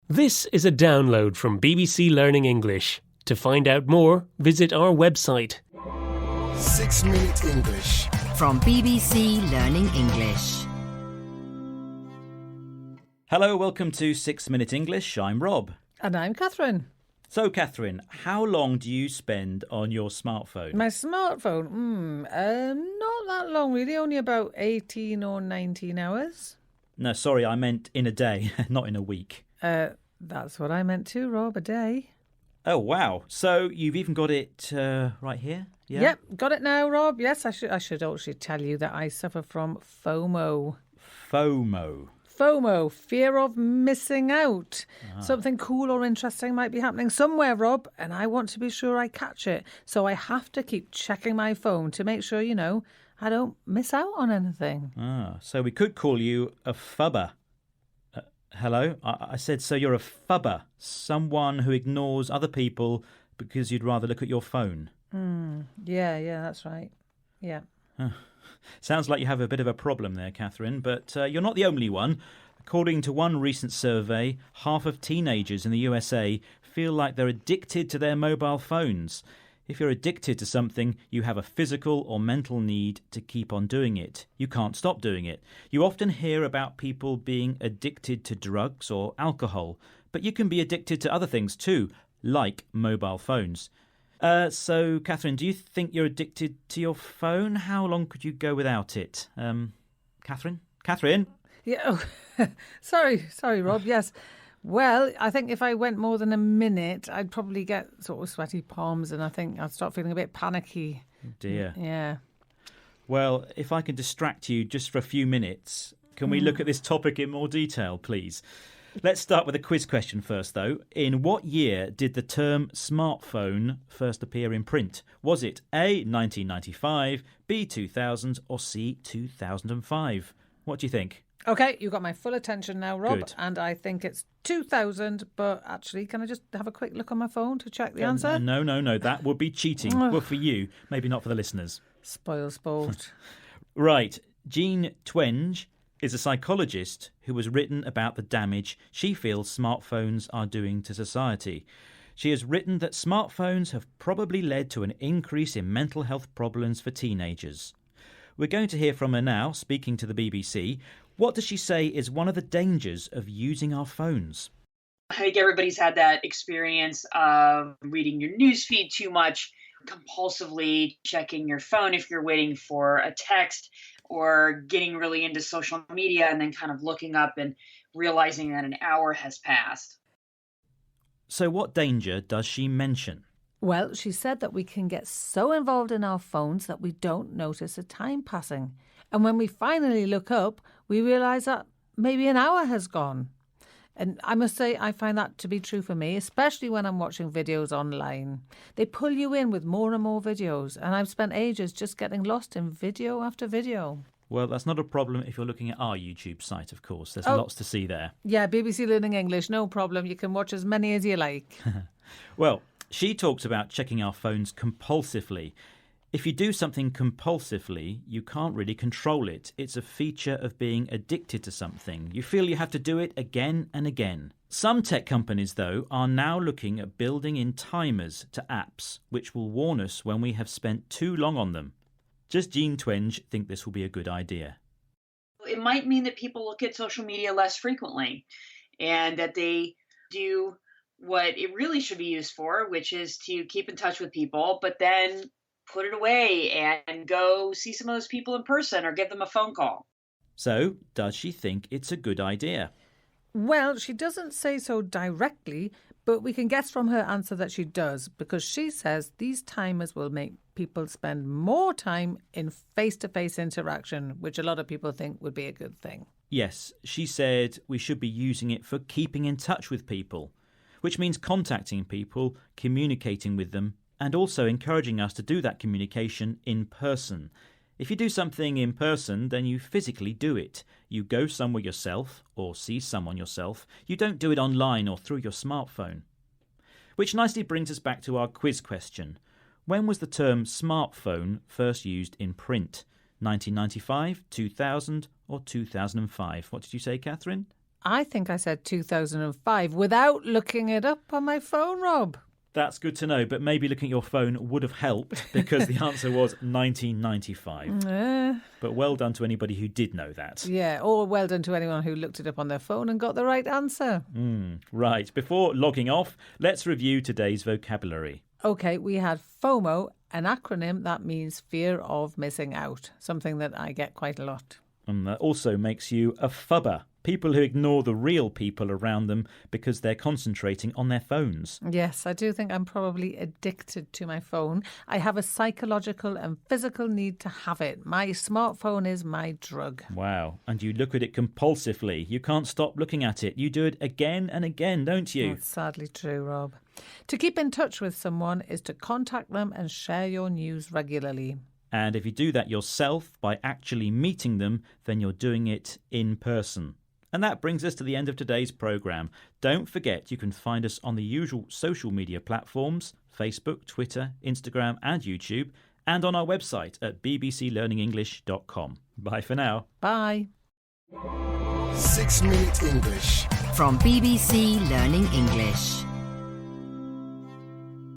This is a download from BBC Learning English. To find out more, visit our website. 6 Minute English. From BBC Learning English. Hello, welcome to 6 Minute English. I'm Rob. And I'm Catherine. So, Catherine, how long do you spend on your smartphone? My smartphone? Not that long really, only about 18 or 19 hours. No, sorry, I meant in a day, not in a week. That's what I meant too, Rob, a day. Oh, wow. So you've even got it right here? Yeah? Yep, got it now, Rob. Yes, I should actually tell you that I suffer from FOMO. FOMO, fear of missing out. Something cool or interesting might be happening somewhere, Rob, and I want to be sure I catch it. So I have to keep checking my phone to make sure, I don't miss out on anything. So we could call you a fubber. Hello? I said, so you're a fubber, someone who ignores other people because you'd rather look at your phone. Yeah, that's right. Yeah. Sounds like you have a bit of a problem there, Catherine, but you're not the only one. According to one recent survey, half of teenagers in the USA feel like they're addicted to their mobile phones. If you're addicted to something, you have a physical or mental need to keep on doing it. You can't stop doing it. You often hear about people being addicted to drugs or alcohol, but you can be addicted to other things too, like mobile phones. So, Catherine, do you think you're addicted to your phone? How long could you go without it? Catherine? Yeah. Oh, sorry, Rob. Yes. Well, I think if I went more than a minute, I'd probably get sort of sweaty palms and I think I'd start feeling a bit panicky. Dear. Yeah. Well, if I can distract you just for a few minutes, can we look at this topic in more detail, please? Let's start with a quiz question first, though. In what year did the term smartphone first appear in print? Was it A, 1995, B, 2000, or C, 2005? What do you think? Okay, you've got my full attention now, Rob, Good. and I think it's 2000, but actually, can I just have a quick look on my phone to check the answer? No, that would be cheating. Well, for you, maybe not for the listeners. Spoil sport. Right, Jean Twenge is a psychologist who has written about the damage she feels smartphones are doing to society. She has written that smartphones have probably led to an increase in mental health problems for teenagers. We're going to hear from her now, speaking to the BBC. What does she say is one of the dangers of using our phones? I think everybody's had that experience of reading your newsfeed too much, compulsively checking your phone if you're waiting for a text, or getting really into social media and then kind of looking up and realizing that an hour has passed. So what danger does she mention? Well, she said that we can get so involved in our phones that we don't notice the time passing. And when we finally look up, we realise that maybe an hour has gone. And I must say, I find that to be true for me, especially when I'm watching videos online. They pull you in with more and more videos, and I've spent ages just getting lost in video after video. Well, that's not a problem if you're looking at our YouTube site, of course. There's lots to see there. Yeah, BBC Learning English, no problem. You can watch as many as you like. Well, she talks about checking our phones compulsively. If you do something compulsively, you can't really control it. It's a feature of being addicted to something. You feel you have to do it again and again. Some tech companies, though, are now looking at building in timers to apps, which will warn us when we have spent too long on them. Does Jean Twenge think this will be a good idea? It might mean that people look at social media less frequently and that they do what it really should be used for, which is to keep in touch with people, but then put it away and go see some of those people in person or give them a phone call. So, does she think it's a good idea? Well, she doesn't say so directly, but we can guess from her answer that she does, because she says these timers will make people spend more time in face-to-face interaction, which a lot of people think would be a good thing. Yes, she said we should be using it for keeping in touch with people, which means contacting people, communicating with them, and also encouraging us to do that communication in person. If you do something in person, then you physically do it. You go somewhere yourself or see someone yourself. You don't do it online or through your smartphone. Which nicely brings us back to our quiz question. When was the term smartphone first used in print? 1995, 2000 or 2005? What did you say, Catherine? I think I said 2005 without looking it up on my phone, Rob. That's good to know, but maybe looking at your phone would have helped because the answer was 1995. But well done to anybody who did know that. Yeah, or well done to anyone who looked it up on their phone and got the right answer. Right, before logging off, let's review today's vocabulary. OK, we had FOMO, an acronym that means fear of missing out, something that I get quite a lot. And that also makes you a fubber. People who ignore the real people around them because they're concentrating on their phones. Yes, I do think I'm probably addicted to my phone. I have a psychological and physical need to have it. My smartphone is my drug. Wow. And you look at it compulsively. You can't stop looking at it. You do it again and again, don't you? That's sadly true, Rob. To keep in touch with someone is to contact them and share your news regularly. And if you do that yourself by actually meeting them, then you're doing it in person. And that brings us to the end of today's programme. Don't forget you can find us on the usual social media platforms, Facebook, Twitter, Instagram and YouTube, and on our website at bbclearningenglish.com. Bye for now. Bye. 6 Minute English. From BBC Learning English.